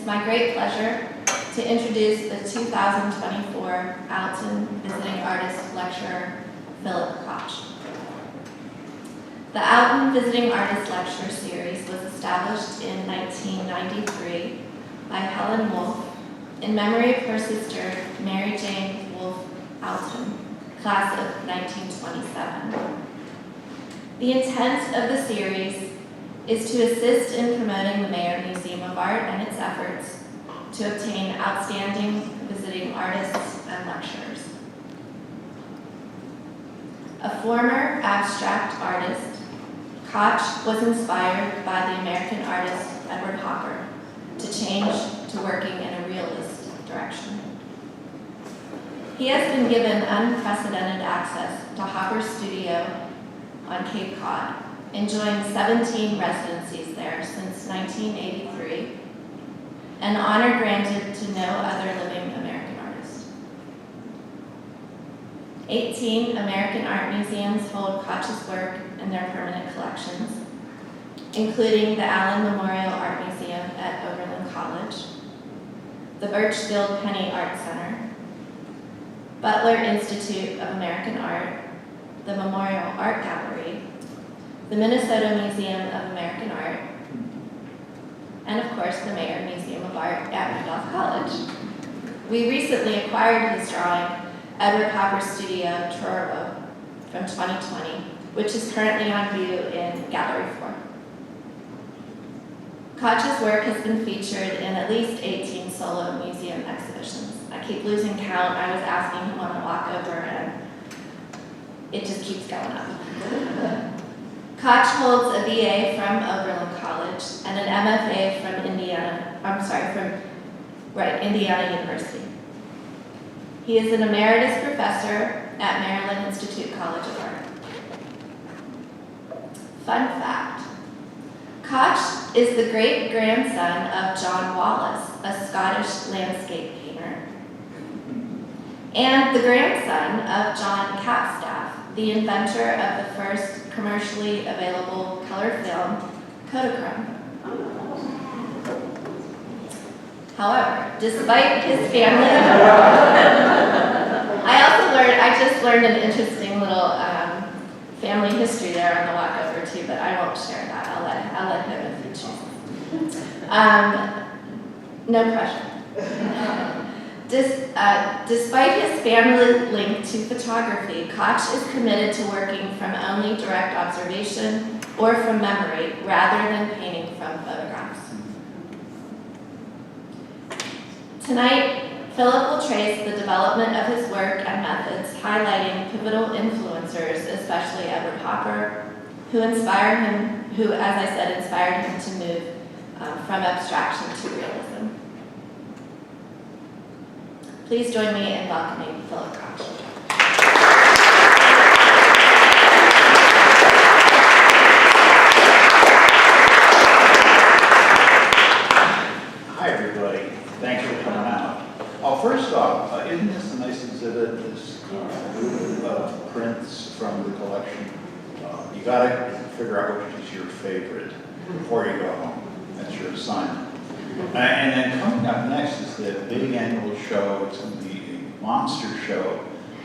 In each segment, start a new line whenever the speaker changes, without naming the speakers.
It's my great pleasure to introduce the 2024 Outten Visiting Artist Lecturer, Philip Koch. The Outten Visiting Artist Lecture Series was established in 1993 by Helen Wolfe in memory of her sister, Mary Jane Wolfe Outten, class of 1927. The intent of the series is to assist in promoting the Mayer Museum of Art and its efforts to obtain outstanding visiting artists and lecturers. A former abstract artist, Koch was inspired by the American artist Edward Hopper to change to working in a realist direction. He has been given unprecedented access to Hopper's studio on Cape Cod, enjoying 17 residencies there since 1983, an honor granted to no other living American artist. 18 American art museums hold Koch's work in their permanent collections, including the Allen Memorial Art Museum at Oberlin College, the Birchfield Penny Art Center, Butler Institute of American Art, the Memorial Art Gallery, the Minnesota Museum of American Art, and of course the Mayer Museum of Art at Randolph College. We recently acquired his drawing, Edward Hopper's Studio, Truro, from 2020, which is currently on view in Gallery 4. Koch's work has been featured in at least 18 solo museum exhibitions. I keep losing count. I was asking him on the walk over, and it just keeps going up. Koch holds a BA from Oberlin College and an MFA from Indiana University. He is an emeritus professor at Maryland Institute College of Art. Fun fact, Koch is the great-grandson of John Wallace, a Scottish landscape painter, and the grandson of John Capstaff, the inventor of the first commercially available color film, Kodachrome. However, despite his family, I just learned an interesting little family history there on the walk over too, but I won't share that. I'll let him if he chooses. No pressure. Despite his family link to photography, Koch is committed to working from only direct observation or from memory rather than painting from photographs. Tonight, Philip will trace the development of his work and methods, highlighting pivotal influencers, especially Edward Hopper, who, as I said, inspired him to move from abstraction to realism. Please join me in welcoming Philip Koch.
Hi, everybody. Thanks for coming out. First off, isn't this a nice exhibit, this group of prints from the collection? You got to figure out which is your favorite before you go home. That's your assignment. And then coming up next is the big annual show. It's going to be a monster show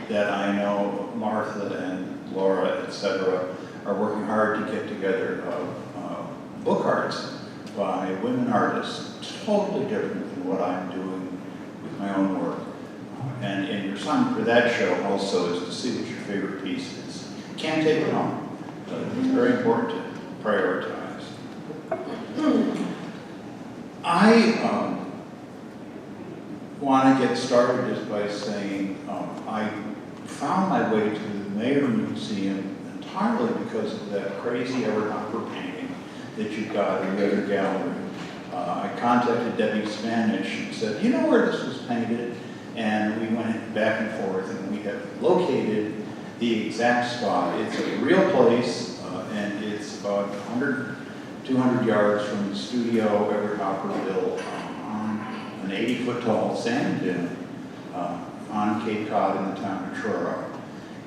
that I know Martha and Laura, etc., are working hard to get together book arts by women artists, totally different than what I'm doing with my own work. And your assignment for that show also is to see what your favorite piece is. Can't take it home, but it's very important to prioritize. I want to get started just by saying I found my way to the Mayer Museum entirely because of that crazy Edward Hopper painting that you've got in the other gallery. I contacted Debbie Spanish and said, you know where this was painted? And we went back and forth, and we have located the exact spot. It's a real place, and it's about 100, 200 yards from the studio Edward Hopper built on an 80-foot-tall sand dune on Cape Cod in the town of Truro.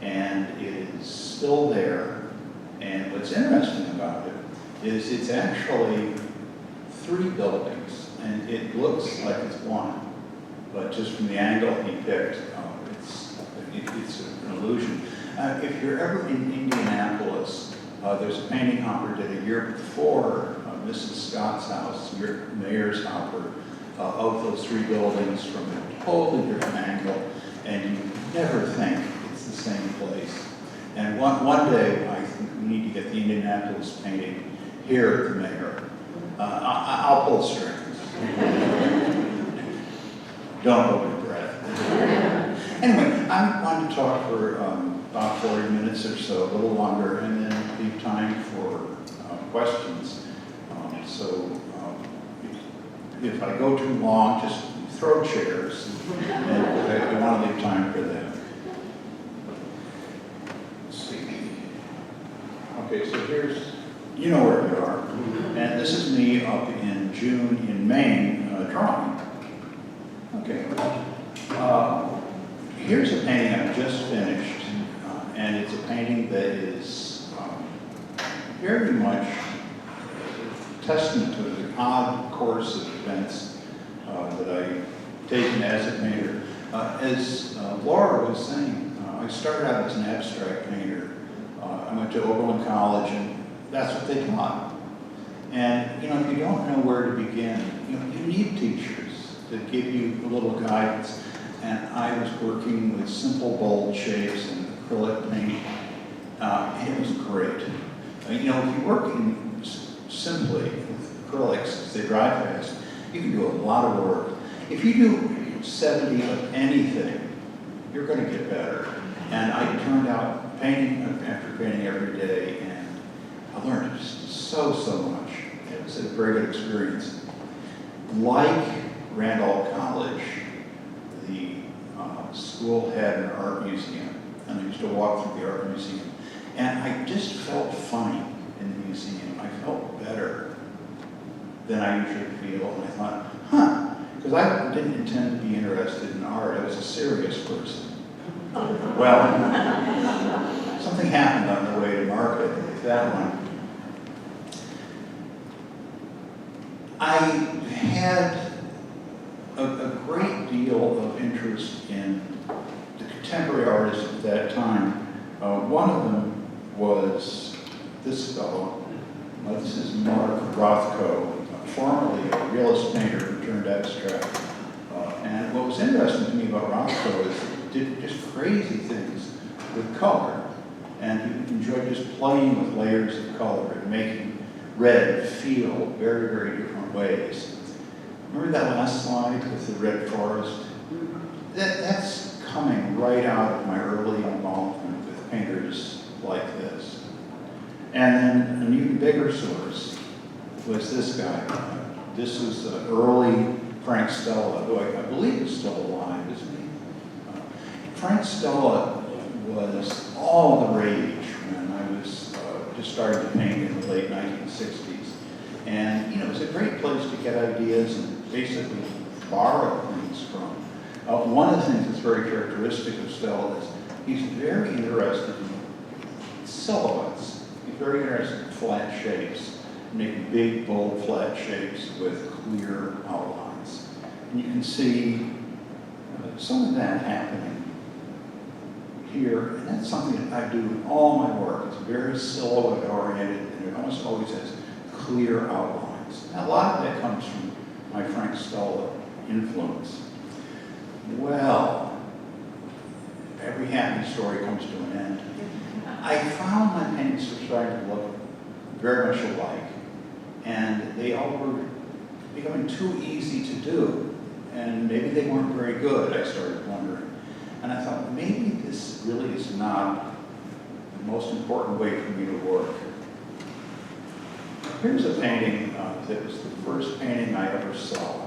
And it is still there. And what's interesting about it is it's actually 3 buildings. and it looks like it's one, but just from the angle he picked, it's an illusion. If you're ever in Indianapolis, there's a painting Hopper did a year before Mrs. Scott's house, your mayor's Hopper, of those three buildings from a totally different angle, and you never think it's the same place. And one day, I think we need to get the Indianapolis painting here at the mayor. I'll pull strings. Don't hold your breath. Anyway, I wanted to talk for about 40 minutes or so, a little longer, and then leave time for questions. If I go too long, just throw chairs, and I want to leave time for that. Let's see. Okay, so here's, you know where we are. And this is me up in June in Maine drawing. Okay. Here's a painting I've just finished, and it's a painting that is very much a testament to the odd course of events that I've taken as a painter. As Laura was saying, I started out as an abstract painter. I went to Oberlin College, and that's what they taught. And if you don't know where to begin, you need teachers that give you a little guidance. And I was working with simple bold shapes and acrylic paint, and it was great. If you work simply with acrylics, as they dry fast, you can do a lot of work. If you do 70 of anything, you're going to get better. And I turned out painting after painting every day, and I learned so much. It was a very good experience. Like Randolph College, the school had an art museum, and I used to walk through the art museum, and I just felt fine in the museum. I felt better than I usually feel, and I thought, because I didn't intend to be interested in art. I was a serious person. Well, something happened on the way to market with that one. I had a great deal of interest in the contemporary artists at that time. One of them was this fellow. This is Mark Rothko, formerly a realist painter who turned abstract. And what was interesting to me about Rothko is he did just crazy things with color. And he enjoyed just playing with layers of color and making red feel very different ways. Remember that last slide with the red forest? That's coming right out of my early involvement with painters like this. And then an even bigger source was this guy. This was early Frank Stella, who I believe is still alive, isn't he? Frank Stella was all the rage when I was just starting to paint in the late 1960s. And, it was a great place to get ideas and basically borrow things from. One of the things that's very characteristic of Stella is he's very interested in silhouettes. He's very interested in flat shapes, making big, bold, flat shapes with clear outlines. And you can see some of that happening here, and that's something that I do in all my work. It's very silhouette oriented, and it almost always has clear outlines. Now, a lot of that comes from my Frank Stella influence. Well, every happy story comes to an end. I found my paintings were starting to look very much alike, and they all were becoming too easy to do, and maybe they weren't very good, I started wondering. And I thought, maybe this really is not the most important way for me to work. Here's a painting that was the first painting I ever saw.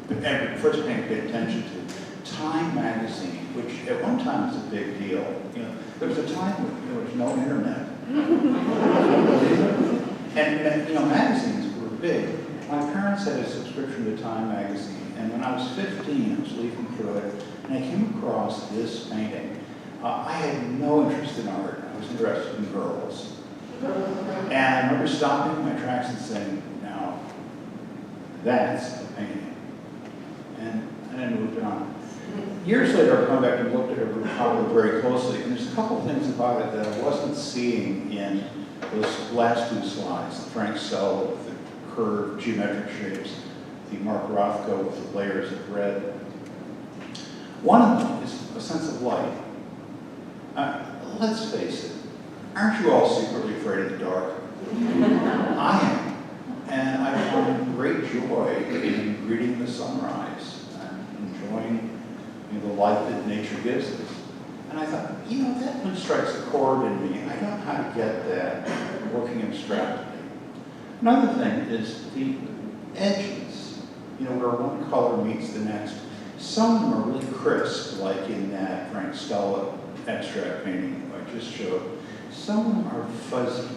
The first painting I paid attention to. Time magazine, which at one time was a big deal. There was a time when there was no internet. And magazines were big. My parents had a subscription to Time magazine, and when I was 15, I was leafing through it, and I came across this painting. I had no interest in art. I was interested in girls. And I remember stopping in my tracks and saying, now, That's a painting. And I moved on. Years later, I come back and looked at it probably very closely, and there's a couple of things about it that I wasn't seeing in those last two slides. The Frank Sell with the curved geometric shapes, the Mark Rothko with the layers of red. One of them is a sense of light. Let's face it, aren't you all secretly afraid of the dark? I am. And I find great joy in reading the sunrise and enjoying the light that nature gives us. And I thought, that one strikes a chord in me. I don't know how to get that working abstractly. Another thing is the edges, where one color meets the next. Some of them are really crisp, like in that Frank Stella abstract painting I just showed. Some of them are fuzzy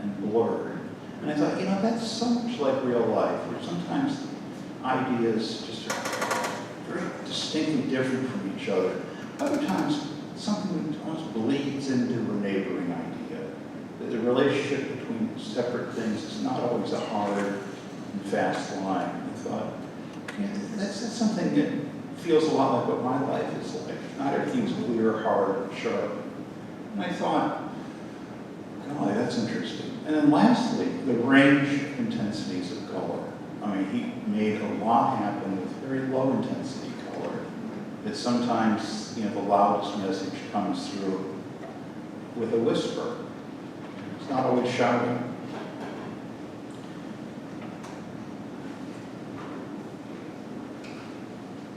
and blurred. And I thought, that's so much like real life, where sometimes ideas just are very distinctly different from each other. Other times, something almost bleeds into a neighboring idea. The relationship between separate things is not always a hard and fast line. I thought, that's something that feels a lot like what my life is like. Not everything's clear, hard, and sharp. And I thought, golly, that's interesting. And then lastly, the range of intensities of color. I mean, he made a lot happen with very low intensity color. That sometimes, the loudest message comes through with a whisper. It's not always shouting.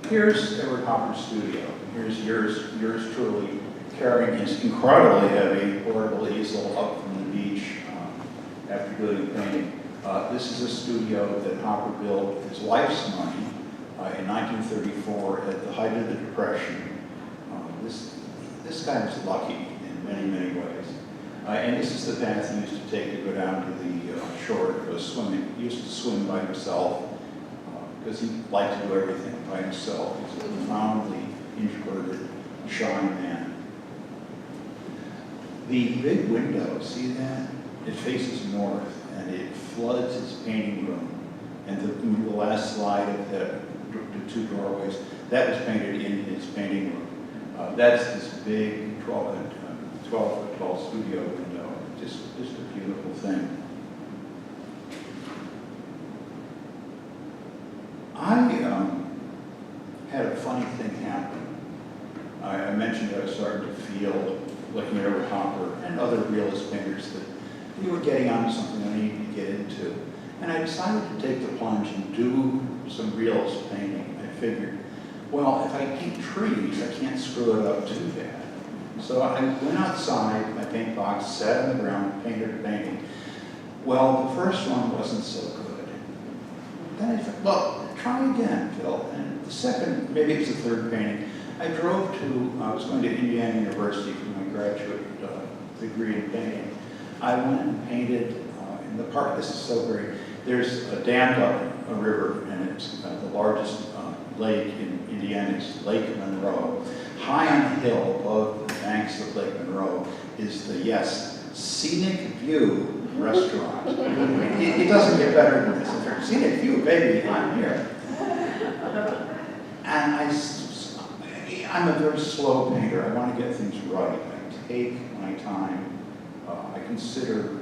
Here's Edward Hopper's studio. Here's yours truly carrying his incredibly heavy portable easel up from the beach after doing a painting. This is a studio that Hopper built with his wife's money in 1934 at the height of the Depression. This guy was lucky in many, many ways. And this is the path he used to take to go down to the shore to go swimming. He used to swim by himself because he liked to do everything by himself. He's a profoundly introverted, shy man. The big window, see that? It faces north, and it floods his painting room. And the last slide of the two doorways, that was painted in his painting room. That's this big 12-foot tall studio window. Just a beautiful thing. I had a funny thing happen. I mentioned I was starting to feel, looking at Edward Hopper and other realist painters, that we were getting onto something I needed to get into. And I decided to take the plunge and do some realist painting. I figured, well, if I paint trees, I can't screw it up too bad. So I went outside, my paint box, sat on the ground, painted a painting. Well, the first one wasn't so good. Then I thought, well, try again, Phil. And the second, maybe it was the third painting, I was going to Indiana University for my graduate degree in painting. I went and painted in the park. This is so great. There's a dam up a river, and it's the largest lake in Indiana. It's Lake Monroe. High on a hill above the banks of Lake Monroe is the, Scenic View restaurant. It doesn't get better than this. Scenic View, baby, I'm here. And I'm a very slow painter. I want to get things right. I take my time. I consider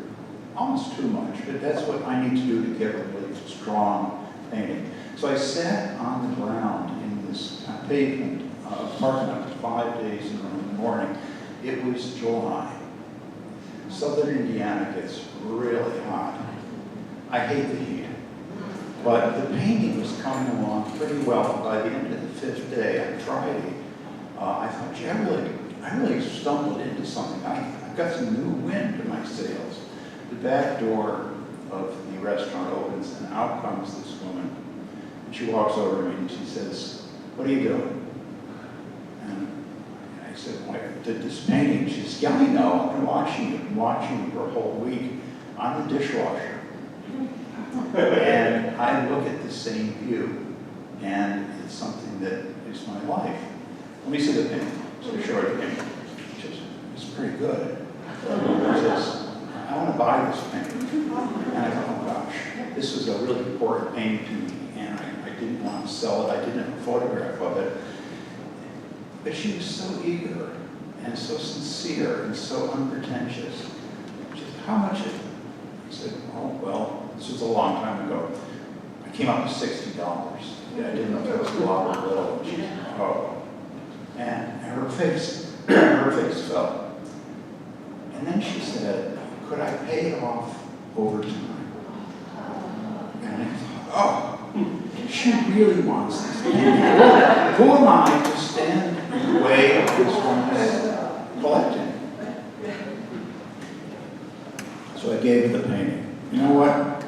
almost too much, but that's what I need to do to get a really strong painting. So I sat on the ground in this pavement parking lot for 5 days in the morning. It was July. Southern Indiana gets really hot. I hate the heat. But the painting was coming along pretty well. By the end of the 5th day, on Friday, I thought, gee, I really stumbled into something. I've got some new wind in my sails. The back door of the restaurant opens, and out comes this woman. And she walks over to me and she says, "What are you doing?" And I said, "Well, I did this painting." She says, "Yeah, I know. I've been watching you for a whole week. I'm the dishwasher." And I look at the same view, and it's something that is my life. Let me see the painting. So I show her the painting. It's pretty good. She says, "I want to buy this painting. And I thought, oh gosh, this was a really important painting to me, and I didn't want to sell it. I didn't have a photograph of it. But she was so eager and so sincere and so unpretentious. She said, how much is it? I said, oh, well, this was a long time ago. I came up with $60. Yeah, I didn't know if it was a lot or little. She said, oh. And her face fell. And then she said, could I pay it off over time? And I thought, oh, she really wants this. Who am I to stand in the way of this woman's collecting? So I gave her the painting. You know what?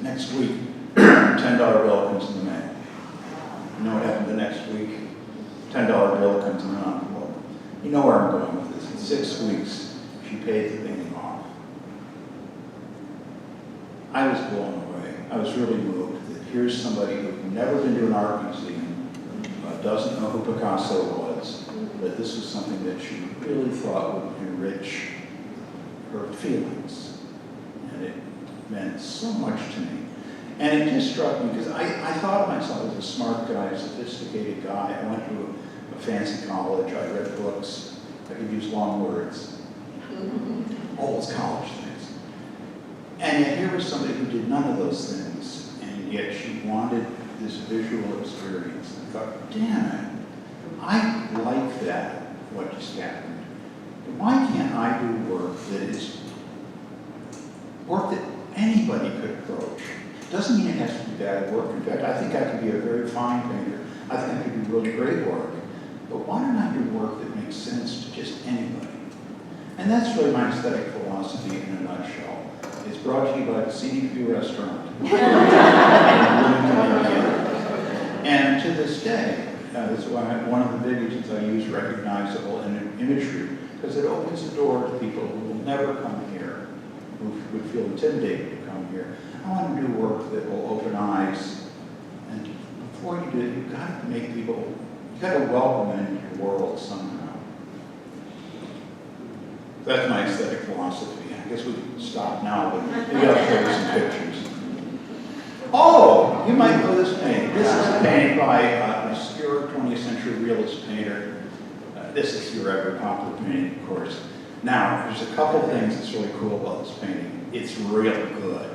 Next week, $10 bill comes in the mail. You know what happened the next week? $10 bill comes in an envelope. You know where I'm going with this. In 6 weeks, she paid the painting off. I was blown away. I was really moved that here's somebody who'd never been to an art museum, doesn't know who Picasso was, but this was something that she really thought would enrich her feelings. And it meant so much to me. And it just struck me because I thought of myself as a smart guy, a sophisticated guy. I went to a fancy college. I read books. I could use long words. All those college things. And yet here was somebody who did none of those things. And yet she wanted this visual experience. I thought, damn it. I like that, what just happened. Why can't I do work that is work that anybody could approach? Doesn't mean it has to be bad work. In fact, I think I could be a very fine painter. I think I could do really great work. But why don't I do work that makes sense to just anybody? And that's really my aesthetic philosophy in a nutshell. It's brought to you by the Scenic View Restaurant. And to this day, that's why one of the big reasons I use recognizable imagery, because it opens the door to people who will never come here, who would feel intimidated to come here. I want to do work that will open eyes. And before you do it, you've got to make people, you've got to welcome them into your world somehow. That's my aesthetic philosophy. I guess we can stop now, but maybe I'll show you some pictures. Oh, you might know this painting. This is a painting by an obscure 20th century realist painter. This is your ever popular painting, of course. Now, there's a couple things that's really cool about this painting. It's real good.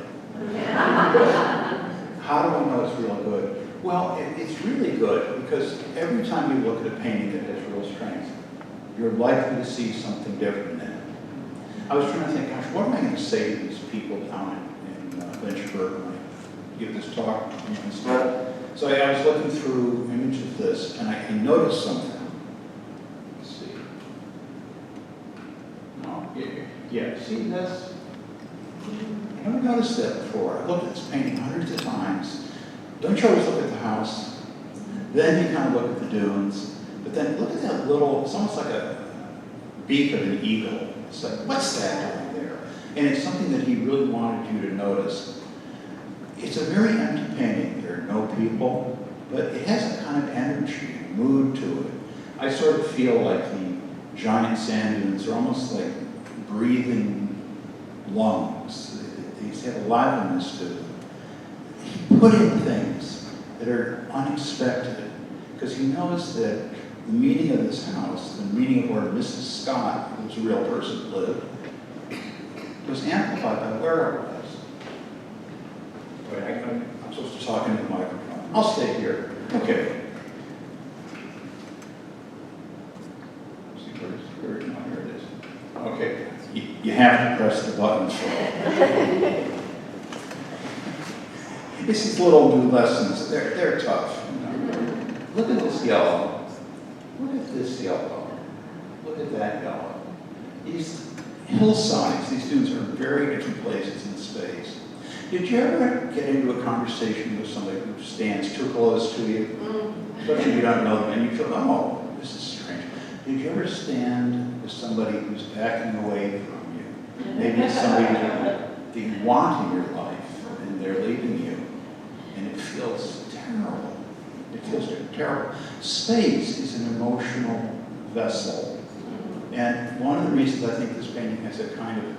How do I know it's real good? Well, it's really good because every time you look at a painting that has real strength, you're likely to see something different in it. I was trying to think, gosh, what am I going to say to these people down in Lynchburg when I give this talk? So I was looking through images of this, and I noticed something. Let's see. No, yeah, see this? I never noticed that before. I looked at this painting hundreds of times. Don't you always look at the house? Then you kind of look at the dunes. But then look at that little, it's almost like a beak of an eagle. It's like, what's that doing there? And it's something that he really wanted you to notice. It's a very empty painting. There are no people, but it has a kind of energy, mood to it. I sort of feel like the giant sand dunes are almost like breathing lungs. These have aliveness to them. He put in things that are unexpected because he knows that the meaning of this house, the meaning of where Mrs. Scott, who's a real person, lived, was amplified by where it was. Wait, I'm supposed to talk into the microphone. I'll stay here. Okay. See, where it is? Oh, here it is. Okay. You have to press the button for it. It's these little new lessons. They're tough. You know? Look at this yellow. Look at this yellow. Look at that yellow. These hillsides, these dunes are in very different places in space. Did you ever get into a conversation with somebody who stands too close to you? Especially if you don't know them and you feel, oh, this is strange. Did you ever stand with somebody who's backing away from you? Maybe it's somebody that you want in your life and they're leaving you. And it feels terrible. It feels terrible. Space is an emotional vessel. And one of the reasons I think this painting has a kind of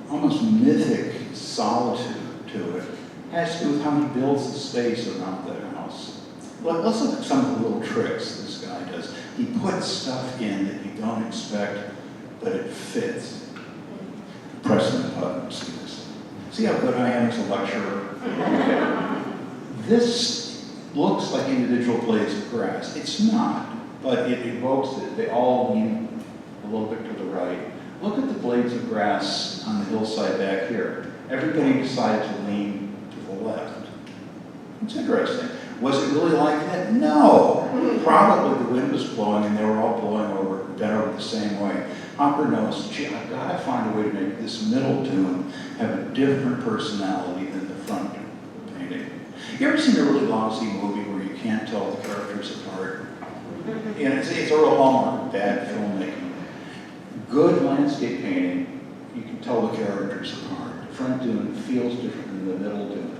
almost mythic solitude to it. Has to do with how he builds the space around the house. Let's look at some of the little tricks this guy does. He puts stuff in that you don't expect, but it fits. Pressing the button, see this. See how good I am as a lecturer? Okay. This looks like individual blades of grass. It's not, but it evokes it. They all lean a little bit to the right. Look at the blades of grass on the hillside back here. Everybody decided to lean to the left. It's interesting. Was it really like that? No. Probably the wind was blowing and they were all blowing over, bent over the same way. Hopper knows, gee, I've got to find a way to make this middle dune have a different personality than the front painting. You ever seen a really lousy movie where you can't tell the characters apart? You know, it's a real hallmark of bad filmmaking. Good landscape painting, you can tell the characters apart. The front dune feels different than the middle dune.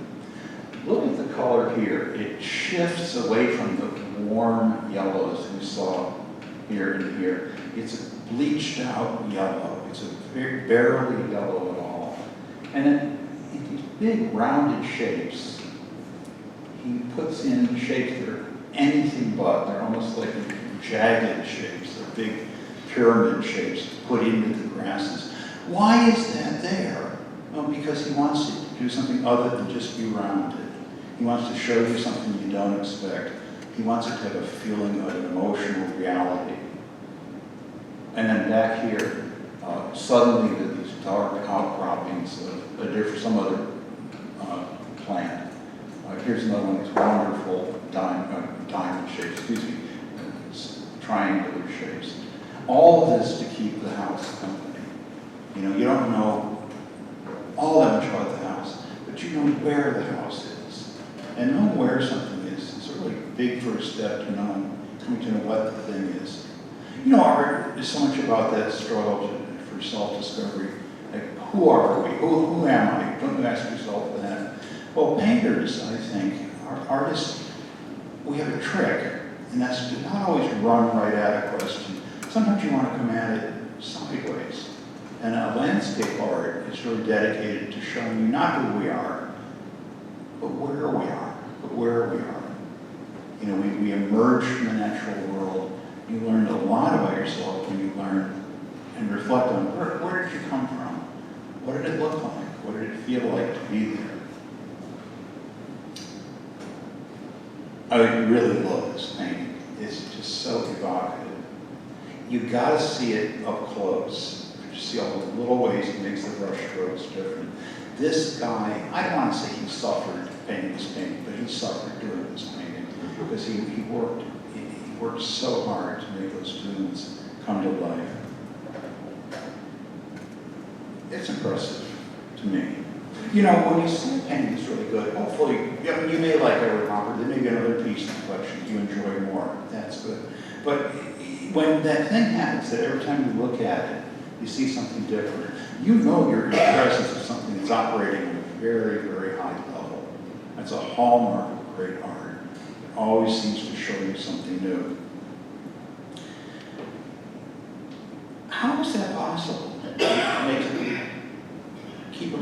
Look at the color here. It shifts away from the warm yellows we saw here and here. It's a bleached out yellow. It's a very barely yellow at all. And then in these big rounded shapes, he puts in shapes that are anything but. They're almost like jagged shapes. They're big pyramid shapes put into the grasses. Why is that there? Well, because he wants to do something other than just be rounded. He wants to show you something you don't expect. He wants it to have a feeling of an emotional reality. And then back here, suddenly these dark outcroppings of some other plant. Here's another one of these wonderful diamond shapes, triangular shapes. All of this to keep the house company. You know, you don't know all that much about the house, but you know where the house is. And knowing where something is a really big first step to coming to know what the thing is. You know, art is so much about that struggle for self-discovery. Like, who are we? Who am I? Don't you ask yourself that? Well, painters, I think, artists, we have a trick, and that's to not always run right at a question. Sometimes you want to come at it sideways. And landscape art is really dedicated to showing you not who we are, but where we are. You know, we emerge from the natural world. You learn a lot about yourself when you learn and reflect on where did you come from? What did it look like? What did it feel like to be there? I really love this painting. It's just so evocative. You got to see it up close. You see all the little ways he makes the brush strokes different. This guy, I don't want to say he suffered painting this painting, but he suffered doing this painting because he worked so hard to make those dunes come to life. It's impressive to me. You know, when you see a painting that's really good, hopefully, you may like Edward Hopper, there may be another piece in the collection you enjoy more. That's good. But when that thing happens, that every time you look at it, you see something different, you know you're in the presence of something that's operating at a very, very high level. That's a hallmark of great art. It always seems to show you something new. How is that possible?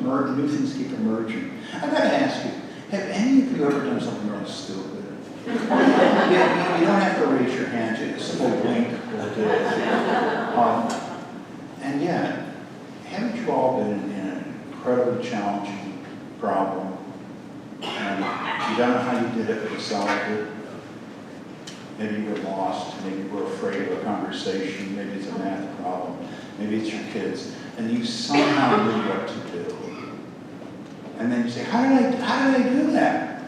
New things keep emerging. I've got to ask you, have any of you ever done something really stupid? You don't have to raise your hand, just a simple blink will do it. And yet, haven't you all been in an incredibly challenging problem? And you don't know how you did it, but you solved it. Maybe you were lost, maybe you were afraid of a conversation, maybe it's a math problem, maybe it's your kids, and you somehow knew what to do. And then you say, how did I do that?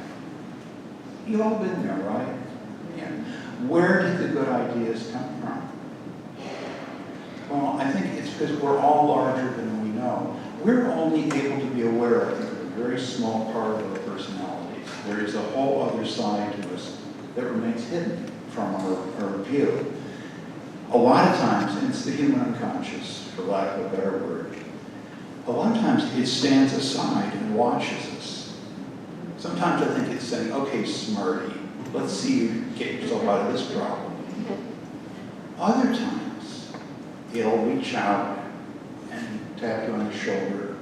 You've all been there, right? Yeah. Where did the good ideas come from? Well, I think it's because we're all larger than we know. We're only able to be aware, I think, of a very small part of our personalities. There is a whole other side to us that remains hidden from our view. A lot of times, and it's the human unconscious, for lack of a better word, a lot of times it stands aside and watches us. Sometimes I think it's saying, okay, smarty, let's see you get yourself out of this problem. Other times, it'll reach out tap you on the shoulder,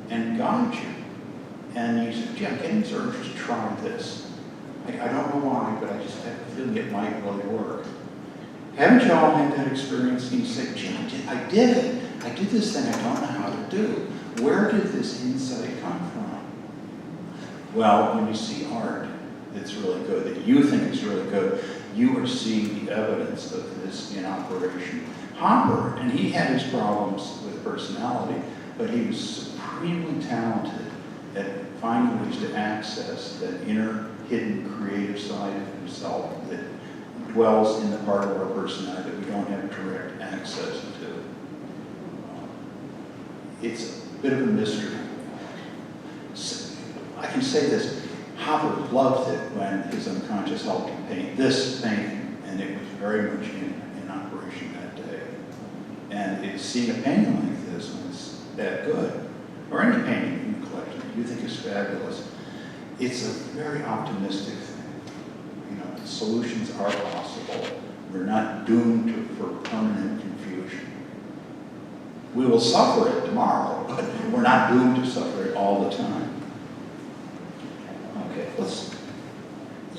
and guide you. And you say, gee, I'm getting this urge to try this. I don't know why, but I just have a feeling it might really work. Haven't you all had that experience? And you say, gee, I did it. I did this thing I don't know how to do. Where did this insight come from? Well, when you see art that's really good, that you think is really good, you are seeing the evidence of this in operation. Hopper, and he had his problems with personality, but he was supremely talented at finding ways to access that inner, hidden, creative side of himself that dwells in the part of our personality that we don't have direct access to. It's a bit of a mystery. I can say this, Hopper loved it when his unconscious helped him paint this painting, and it was very much in operation that day. And seeing a painting like this when it's that good, or any painting in the collection that you think is fabulous, it's a very optimistic thing. You know, solutions are possible. We're not doomed for permanent confusion. We will suffer it tomorrow, but we're not doomed to suffer it all the time. Okay,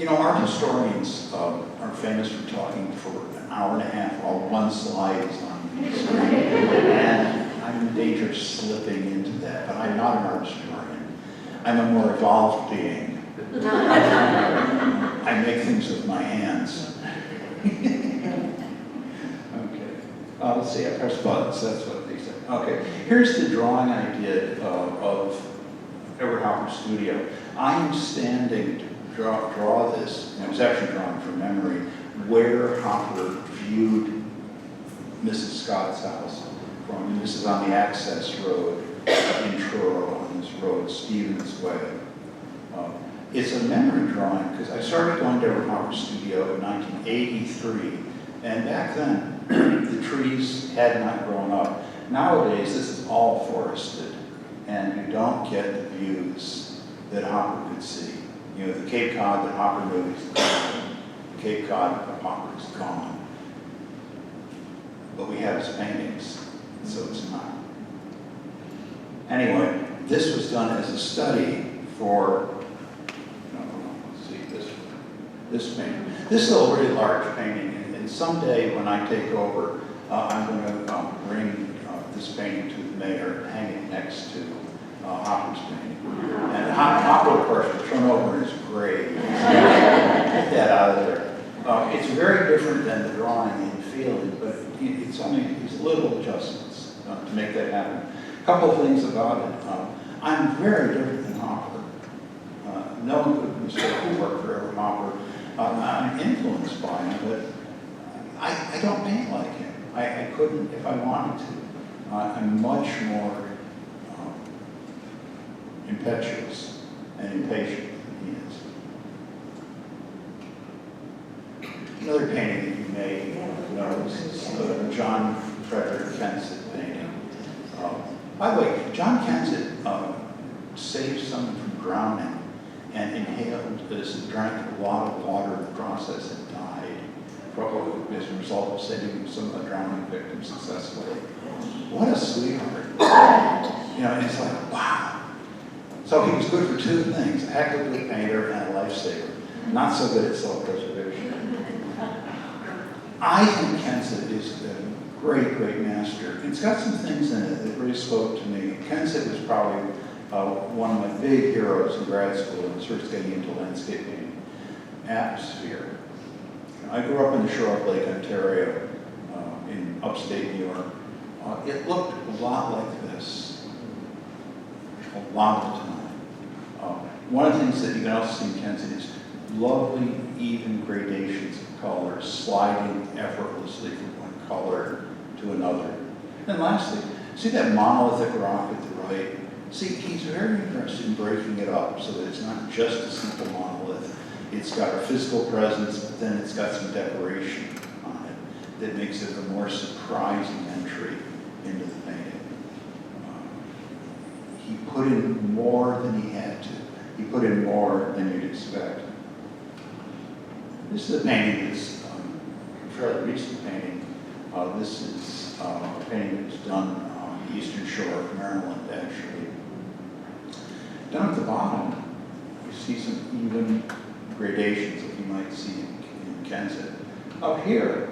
art historians are famous for talking for an hour and a half while one slide is on the screen. And I'm in danger of slipping into that, but I'm not an art historian. I'm a more evolved being. I make things with my hands. Okay. Let's see, I press buttons, that's what they said. Okay, here's the drawing I did of Edward Hopper's studio. I am standing to draw this, and it was actually drawn from memory, where Hopper viewed Mrs. Scott's house from. This is on the access road in Truro, on this road, Stevens Way. It's a memory drawing, because I started going to Edward Hopper's studio in 1983, and back then, the trees had not grown up. Nowadays, this is all forested, and you don't get the views that Hopper could see. You know, the Cape Cod that Hopper knew is gone. The Cape Cod that Hopper is gone. But we have his paintings, so it's not. Anyway, this was done as a study for, let's see, this painting. This is a really large painting, and someday when I take over, I'm going to bring this painting to the mayor and hang it next to Hopper's painting. And Hopper, of course, will turn over in his grave. Get that out of there. It's very different than the drawing in feeling, but it's only these little adjustments to make that happen. A couple of things about it. I'm very different than Hopper. No one could mistake the work for Edward Hopper. I'm influenced by him, but I don't paint like him. I couldn't if I wanted to. I'm much more impetuous and impatient than he is. Another painting that you may notice is the John Frederick Kensett painting. By the way, John Kensett saved someone from drowning and inhaled this, drank a lot of water in the process and died, probably as a result of saving some of the drowning victims successfully. What a sweetheart. And it's like, wow. So he was good for two things, a heck of a good painter and a lifesaver. Not so good at self-preservation. I think Kensett is a great, great master. It's got some things in it that really spoke to me. Kensett was probably one of my big heroes in grad school and first getting into landscaping. Atmosphere. I grew up in the Shore of Lake Ontario in upstate New York. It looked a lot like this, a lot of the time. One of the things that you can also see in Kensett is lovely, even gradations of color, sliding effortlessly from one color to another. And lastly, see that monolithic rock at the right? See, he's very interested in breaking it up so that it's not just a simple monolith. It's got a physical presence, but then it's got some decoration on it that makes it a more surprising entry into the painting. He put in more than he had to. He put in more than you'd expect. This is a painting that's a fairly recent painting. This is a painting that was done the eastern shore of Maryland, actually. Down at the bottom, you see some even gradations that you might see in Kensett. Up here,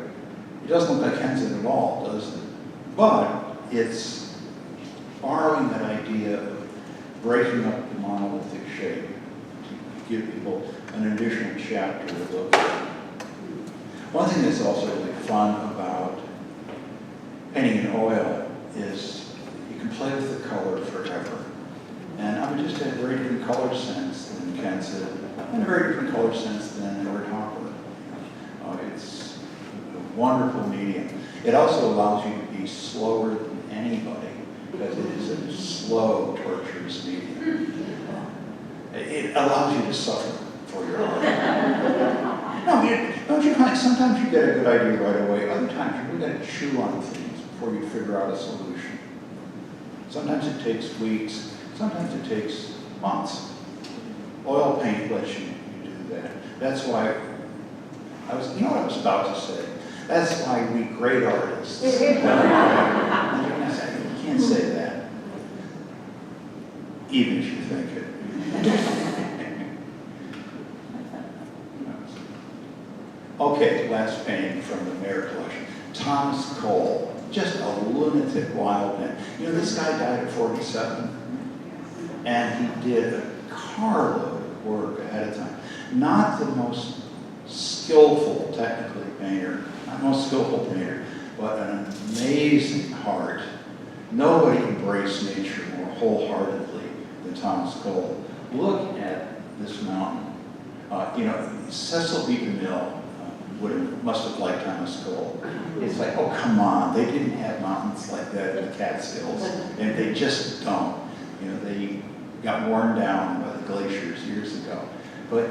it doesn't look like Kensett at all, does it? But it's borrowing that idea of breaking up the monolithic shape to give people an additional chapter to look at. One thing that's also really fun about painting in oil is you can play with the color forever. And I would just have a very different color sense than Kensett, and a very different color sense than Edward Hopper. It's a wonderful medium. It also allows you to be slower than anybody, because it is a slow, torturous medium. It allows you to suffer for your art. No, don't you find sometimes you get a good idea right away, other times you're going to chew on things before you figure out a solution. Sometimes it takes weeks, sometimes it takes months. Oil paint lets you do that. That's why you know what I was about to say. That's why we great artists. You can't say that, even if you think it. Okay, last painting from the Mayer collection. Thomas Cole, just a lunatic wild man. You know, this guy died at 47, and he did a carload of work ahead of time. Not the most skillful, technically, painter, not most skillful painter, but an amazing heart. Nobody embraced nature more wholeheartedly than Thomas Cole. Look at this mountain. Cecil B. DeMille must have liked Thomas Cole. It's like, oh, come on. They didn't have mountains like that in the Catskills. And they just don't. They got worn down by the glaciers years ago. But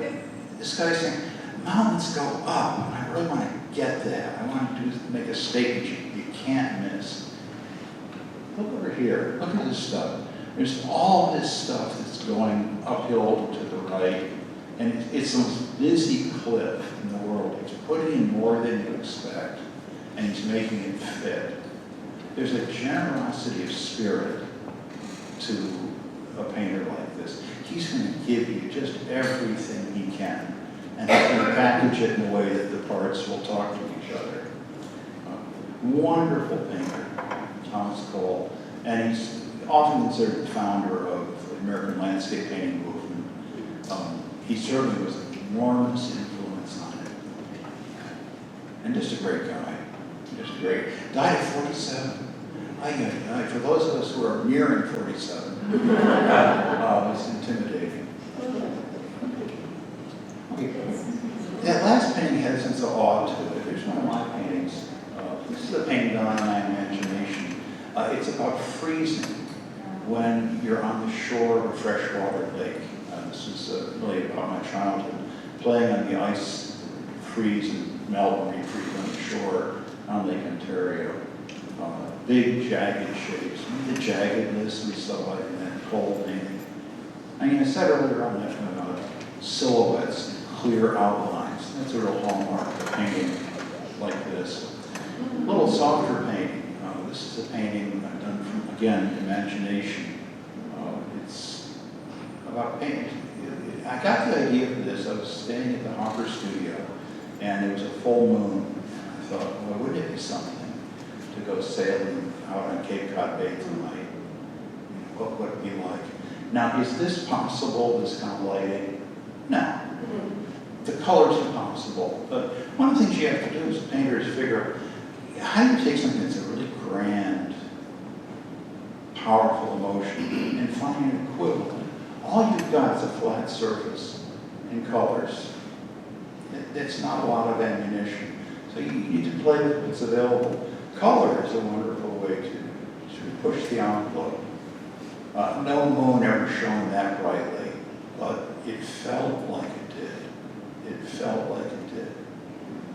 this guy's saying, mountains go up. And I really want to get that. I want to make a statement you can't miss. Look over here. Look at this stuff. There's all this stuff that's going uphill to the right. And it's the most busy cliff in the world. It's putting in more than you expect, and he's making it fit. There's a generosity of spirit to a painter like this. He's going to give you just everything he can, and he's going to package it in a way that the parts will talk to each other. Wonderful painter, Thomas Cole, and he's often considered the founder of the American landscape painting movement. He certainly was an enormous influence on it. And just a great guy. Just great. Died at 47. For those of us who are nearing 47, it's intimidating. Okay. That last painting had a sense of awe to it. Here's one of my paintings. This is a painting done on my imagination. It's about freezing when you're on the shore of a freshwater lake. This is really about my childhood, playing on the ice, freeze and melt and refreeze on the shore on Lake Ontario. Big jagged shapes. The jaggedness we saw in that Cole painting. I said earlier on that silhouettes and clear outlines. That's a real hallmark of painting like this. A little softer painting. This is a painting I've done from, again, imagination. It's about painting. I got the idea for this. I was staying at the Hopper studio, and it was a full moon. I thought, well, wouldn't it be something to go sailing out on Cape Cod Bay tonight? What would it be like? Now, is this possible, this kind of lighting? No. The color's impossible. But one of the things you have to do as a painter is figure out how do you take something that's a really grand, powerful emotion and find an equivalent. All you've got is a flat surface and colors. It's not a lot of ammunition. So you need to play with what's available. Color is a wonderful way to push the envelope. No moon ever shone that brightly, but it felt like it did. It felt like it did.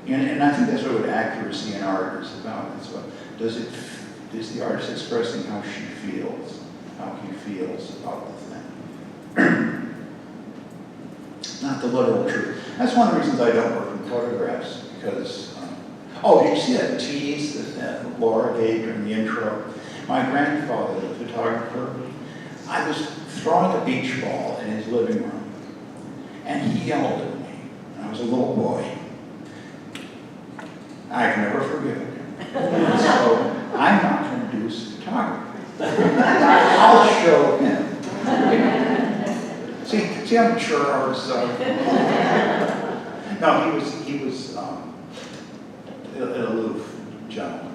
And I think that's what accuracy in art is about. It's what is the artist expressing how she feels, how he feels about the thing. Not the literal truth. That's one of the reasons I don't work in photographs, because, did you see that tease that Laura gave during the intro? My grandfather, the photographer, I was throwing a beach ball in his living room, and he yelled at me. I was a little boy. I've never forgiven him. So I'm not going to do photography. I'll show him. See, I'm sure. No, he was an aloof gentleman.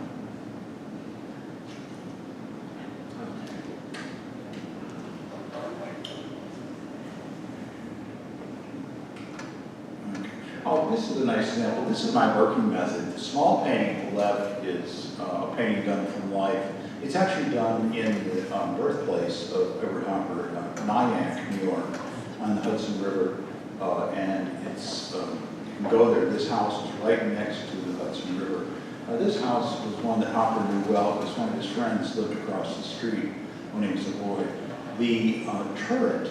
Oh, this is a nice example. This is my working method. The small painting on the left is a painting done from life. It's actually done in the birthplace of Edward Hopper, Nyack, New York, on the Hudson River. And it's, you can go there. This house is right next to the Hudson River. This house was one that Hopper knew well because one of his friends lived across the street when he was a boy. The turret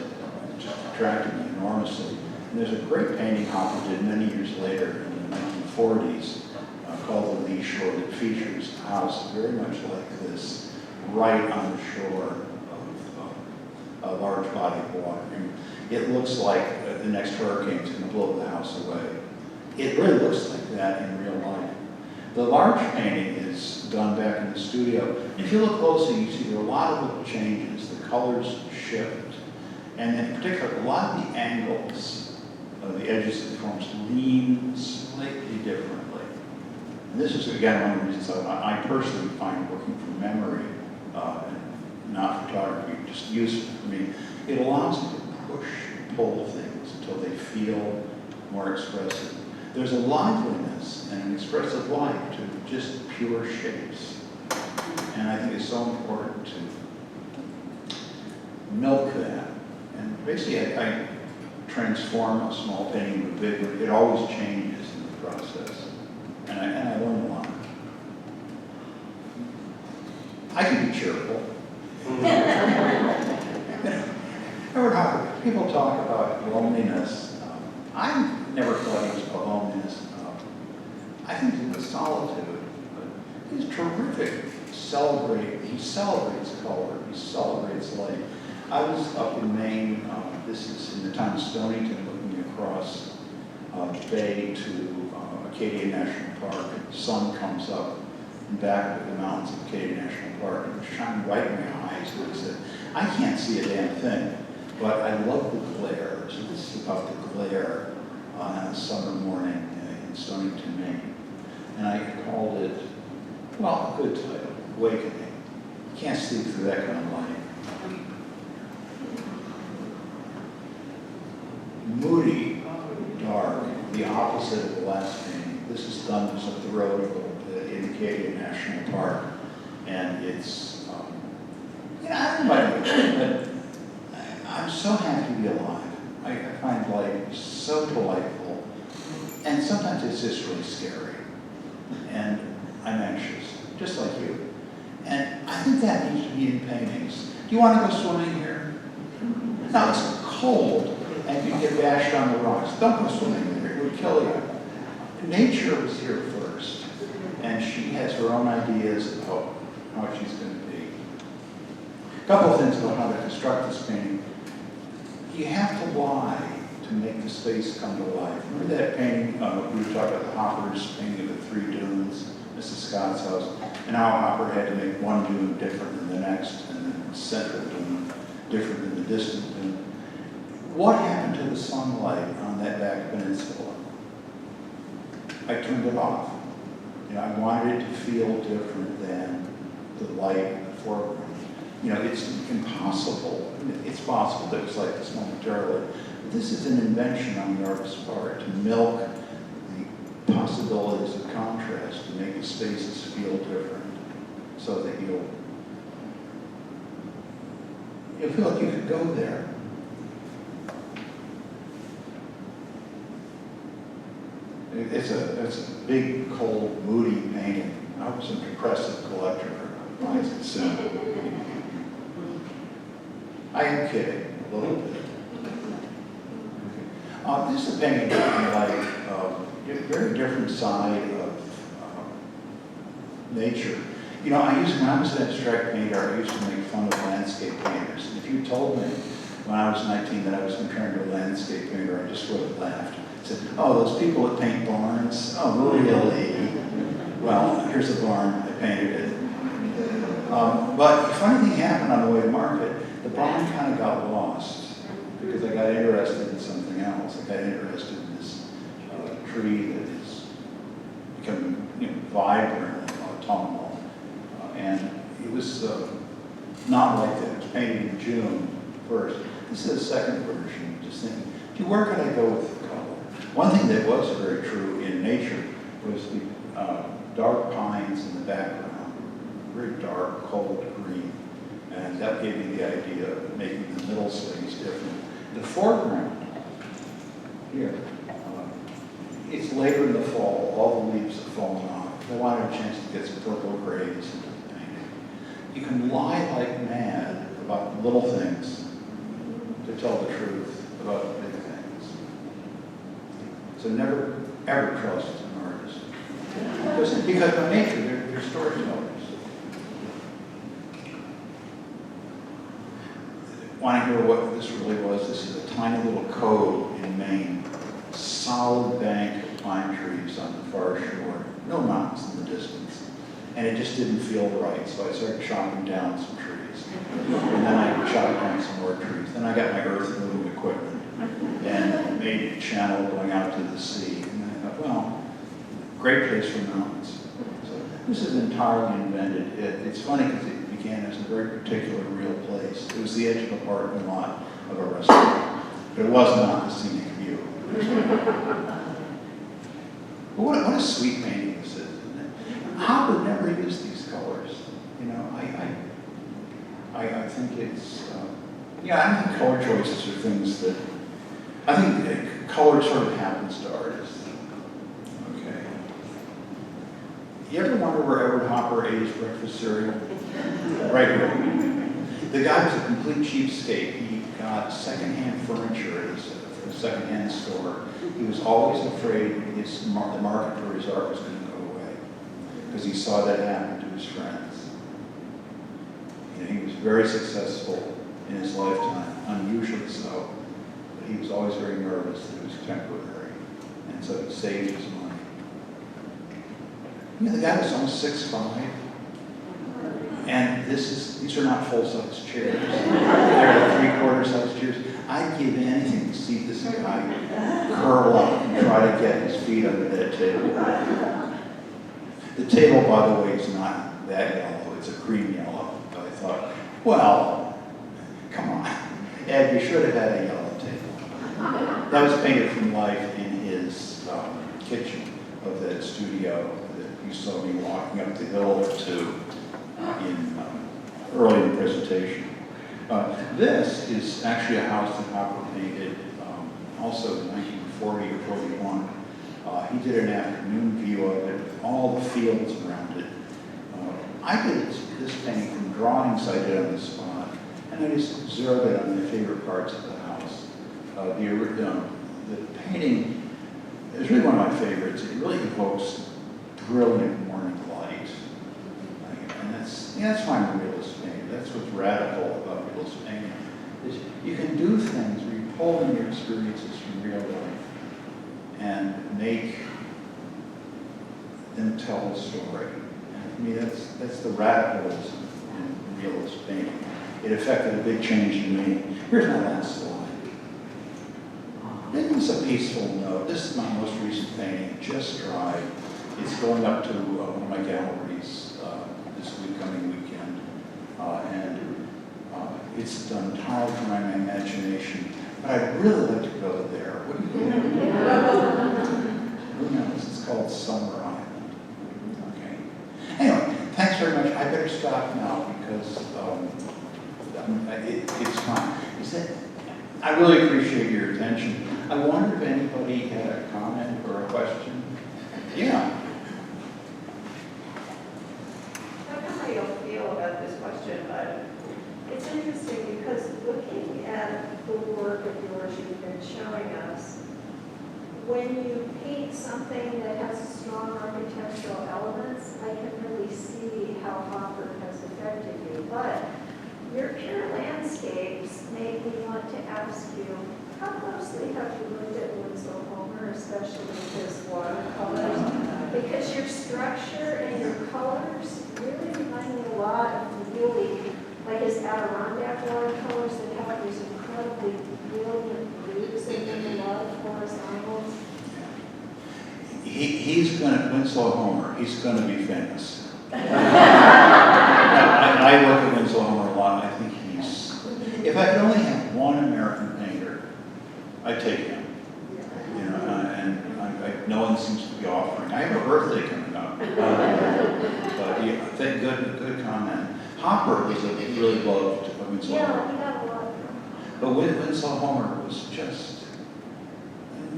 just attracted me enormously. And there's a great painting Hopper did many years later in the 1940s called The Lee Shore that features a house very much like this, right on the shore of a large body of water. And it looks like the next hurricane is going to blow the house away. It really looks like that in real life. The large painting is done back in the studio. If you look closely, you see there are a lot of little changes. The colors shift. And in particular, a lot of the angles of the edges of the forms lean slightly differently. And this is, again, one of the reasons I personally find working from memory, not photography, just useful for me. It allows me to push and pull things until they feel more expressive. There's a liveliness and an expressive life to just pure shapes. And I think it's so important to milk that. And basically, I transform a small painting to a big one. It always changes in the process. And I learn a lot. I can be cheerful. Edward Hopper, people talk about loneliness. I never thought he was about loneliness. I think he was solitude. But he's terrific. He celebrates color. He celebrates light. I was up in Maine. This is in the town of Stonington, looking across the bay to Acadia National Park. And the sun comes up and back of the mountains of Acadia National Park and shine right in my eyes. Like I said, I can't see a damn thing, but I love the glare. So this is about the glare on a summer morning in Stonington, Maine. And I called it, well, a good title, Awakening. You can't sleep through that kind of light. Moody, dark, the opposite of the last painting. This is done just up the road a little bit in Acadia National Park. And it's, I don't know, but I'm so happy to be alive. I find life so delightful. And sometimes it's just really scary. And I'm anxious, just like you. And I think that needs to be in paintings. Do you want to go swimming here? No, it's cold. And you get bashed on the rocks. Don't go swimming there, it would kill you. Nature was here first, and she has her own ideas about how she's going to be. A couple of things about how to construct this painting. You have to lie to make the space come to life. Remember that painting, we were talking about the Hopper's painting of the three dunes, Mrs. Scott's house, and how Hopper had to make one dune different than the next, and then the central dune different than the distant dune. What happened to the sunlight on that back peninsula? I turned it off. I wanted it to feel different than the light in the foreground. It's impossible. It's possible that it's like this momentarily. But this is an invention on the artist's part to milk the possibilities of contrast, to make the spaces feel different so that you'll feel like you could go there. It's a big, cold, moody painting. I was a depressive collector. Why is it soon? I am kidding, a little bit. This is a painting I like, a very different side of nature. You know, when I was an abstract painter, I used to make fun of landscape painters. And if you told me when I was 19 that I was going to turn into a landscape painter, I just would have laughed. I said, oh, those people that paint barns? Oh, really? Well, here's a barn. I painted it. But the funny thing happened on the way to market. The barn kind of got lost because I got interested in something else. I got interested in this tree that is becoming vibrant and autumnal. And it was not like that. It was painted in June first. This is the second version. Just thinking, where could I go with the color? One thing that was very true in nature was the dark pines in the background, very dark, cold green. And that gave me the idea of making the middle slates different. The foreground, here, it's later in the fall, all the leaves have fallen off. I wanted a chance to get some purple grays into the painting. You can lie like mad about little things to tell the truth about big things. So never, ever trust an artist. Because by nature, they're storytellers. Want to hear what this really was? This is a tiny little cove in Maine. Solid bank of pine trees on the far shore. No mountains in the distance. And it just didn't feel right, so I started chopping down some trees. And then I chopped down some more trees. Then I got my earth moving equipment and made a channel going out to the sea. And then I thought, well, great place for mountains. So this is entirely invented. It's funny because it began as a very particular real place. It was the edge of a parking lot of a restaurant, but it was not the scenic view. But what a sweet painting this is, isn't it? Hopper never used these colors. You know, I think it's, I think color choices are things that, I think color sort of happens to artists. Okay. You ever wonder where Edward Hopper ate his breakfast cereal? Right here. The guy was a complete cheapskate. He got secondhand furniture at a secondhand store. He was always afraid the market for his art was going to go away because he saw that happen to his friends. You know, he was very successful in his lifetime, unusually so, but he was always very nervous that it was temporary, and so he saved his money. You know, the guy was almost 6'5", and these are not full-size chairs. They're 3/4 size chairs. I'd give anything to see this guy curl up and try to get his feet under that table. The table, by the way, is not that yellow. It's a cream yellow. But I thought, well, come on. Ed, you should have had a yellow table. That was painted from life in his kitchen of that studio that you saw me walking up the hill to early in the presentation. This is actually a house that Hopper painted also in 1940 or 41. He did an afternoon view of it with all the fields around it. I did this painting from drawings I did on the spot, and I just zeroed in on my favorite parts of the house. The painting is really one of my favorites. It really evokes brilliant morning light. And that's why I'm a realist painter. That's what's radical about realist painting. Is you can do things where you pull in your experiences from real life and make them tell a story. And to me, that's the radicalism in realist painting. It affected a big change in me. Here's my last slide. This is a peaceful note. This is my most recent painting. It just dried. It's going up to one of my galleries this coming weekend. It's done entirely from my imagination. But I'd really like to go there. What do you think? Who knows? It's called Summer Island. Okay. Anyway, thanks very much. I better stop now because it's time. I really appreciate your attention. I wonder if anybody had a comment or a question. Yeah.
I don't know how you'll feel about this question, but it's interesting because looking at the work of yours you've been showing us,
when you paint something that has strong architectural elements, I can really see how Hopper has affected you. But your pure landscapes make me want to ask you, how closely have you looked at Winslow Homer, especially his watercolors? Because your structure and your colors really remind me a lot of really, like his Adirondack watercolors that have these incredibly brilliant blues in them, a lot of horizontals.
He's going to, Winslow Homer, he's going to be famous. I look at Winslow Homer a lot, and I think if I could only have one American painter, I'd take him. You know, and no one seems to be offering. I have a birthday coming up. But yeah, good comment. Hopper was a really loved Winslow Homer.
Yeah, he got a lot of them.
But Winslow Homer was just,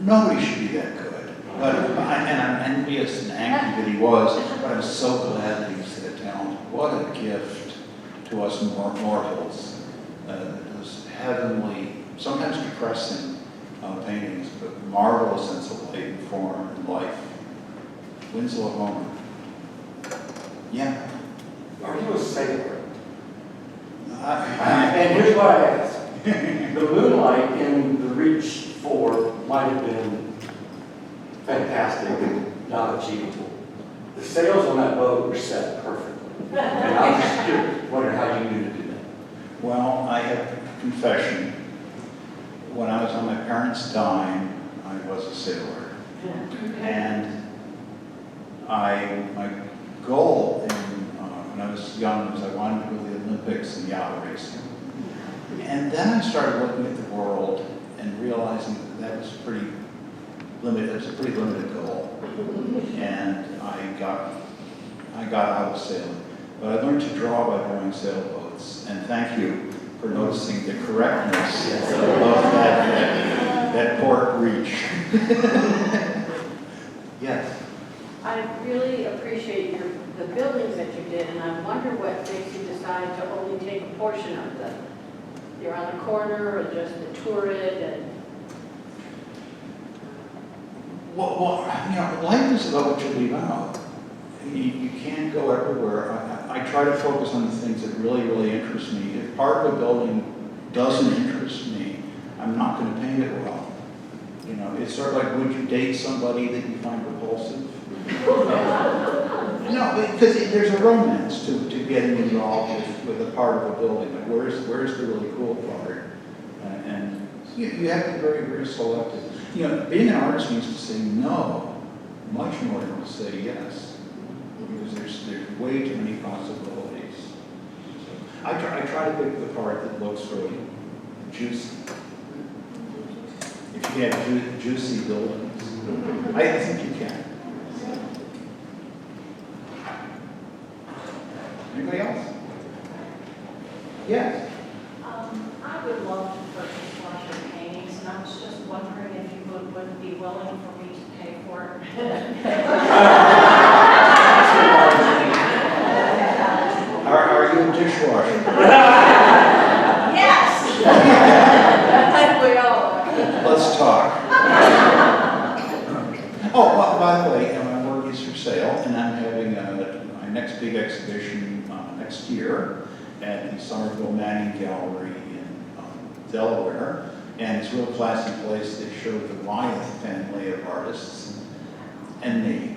nobody should be that good. But, and I'm envious and angry that he was, but I'm so glad that he was that talented. What a gift to us mortals. Those heavenly, sometimes depressing paintings, but marvelous sense of light and form and life. Winslow Homer. Yeah.
Are you a sailor?
And
here's what I ask. The moonlight in the Reach 4 might have been fantastic and not achievable. The sails on that boat were set perfectly. And I was just curious, wondering how you knew to do that.
Well, I have confession. When I was on my parents' dime, I was a sailor. And my goal when I was young was I wanted to go to the Olympics and yacht racing. And then I started looking at the world and realizing that was pretty limited. It was a pretty limited goal. And I got out of sailing. But I learned to draw by drawing sailboats. And thank you for noticing the correctness of that port reach. Yes.
I really appreciate the buildings that you did, and I wonder what makes you decide to only take a portion of them. You're on the corner, or just the turret, and
Well, life is about what you leave out. You can't go everywhere. I try to focus on the things that really, really interest me. If part of a building doesn't interest me, I'm not going to paint it well. You know, it's sort of like, would you date somebody that you find repulsive? No, because there's a romance to getting involved with a part of a building. Like where's the really cool part? And you have to be very, very selective. You know, being an artist means to say no much more than to say yes, because there's way too many possibilities. So I try to pick the part that looks really juicy. If you have juicy buildings, I think you can. Anybody else? Yes.
I would love to purchase one of your paintings, and I was just wondering if you would be willing for me to pay for it.
Are you a dishwasher?
Yes!
I think we all are.
Let's talk. Oh, by the way, my work is for sale, and I'm having my next big exhibition next year at the Somerville Manning Gallery in Delaware, and it's a real classy place that showed the Wyeth family of artists and me.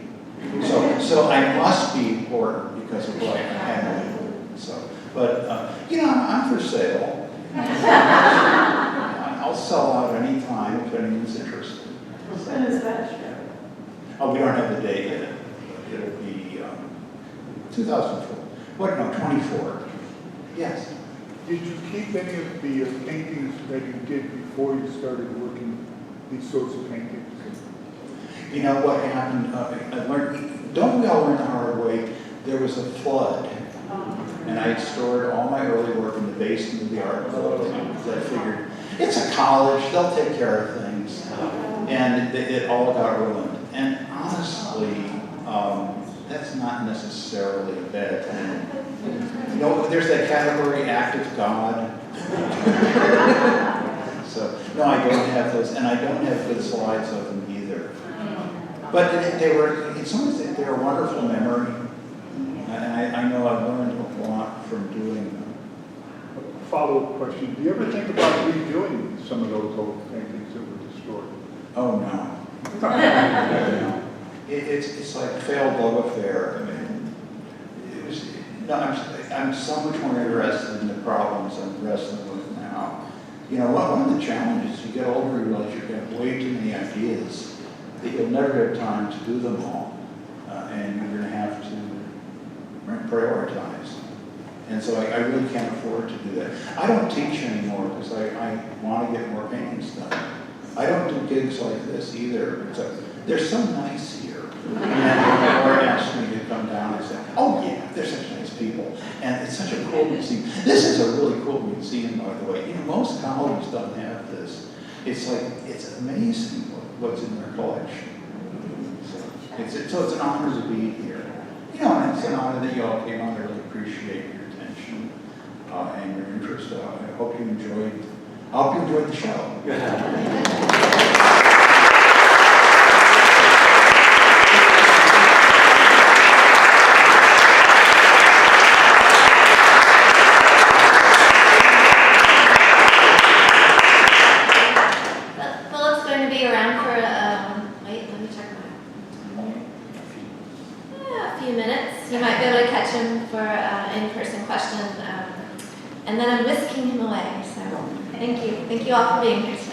So I must be important because of what I have. So, but I'm for sale. I'll sell out any time if anyone's interested.
When is that show?
Oh, we don't have the date yet. It'll be 2004. What? No, 24. Yes.
Did you keep any of the paintings that you did before you started working these sorts of paintings?
You know what happened? I learned. Don't we all learn the hard way? There was a flood, and I stored all my early work in the basement of the art building. I figured it's a college; they'll take care of things, and it all got ruined. And honestly, that's not necessarily a bad thing. You know, there's that category, act of God. So, no, I don't have those, and I don't have good slides of them either. But they were, in some ways, they're a wonderful memory. And I know I've learned a lot from doing them.
Follow-up question, do you ever think about redoing some of those old paintings that were destroyed?
Oh, no. It's like failed love affair. I mean, it was, no, I'm so much more interested in the problems I'm wrestling with now. You know, one of the challenges, you get older, you realize you've got way too many ideas, that you'll never have time to do them all. And you're going to have to prioritize. And so I really can't afford to do that. I don't teach anymore because I want to get more paintings done. I don't do gigs like this either. They're so nice here. And then Laura asked me to come down and say, oh yeah, they're such nice people. And it's such a cool museum. This is a really cool museum, by the way. You know, most colleges don't have this. It's like, it's amazing what's in their collection. So it's an honor to be here. You know, and it's an honor that you all came on. I really appreciate your attention and your interest. I hope you enjoyed the show.
Philip's going to be around for, wait, let me check a few minutes. You might be able to catch him for in-person question. And then I'm whisking him away, so thank you. Thank you all for being here tonight.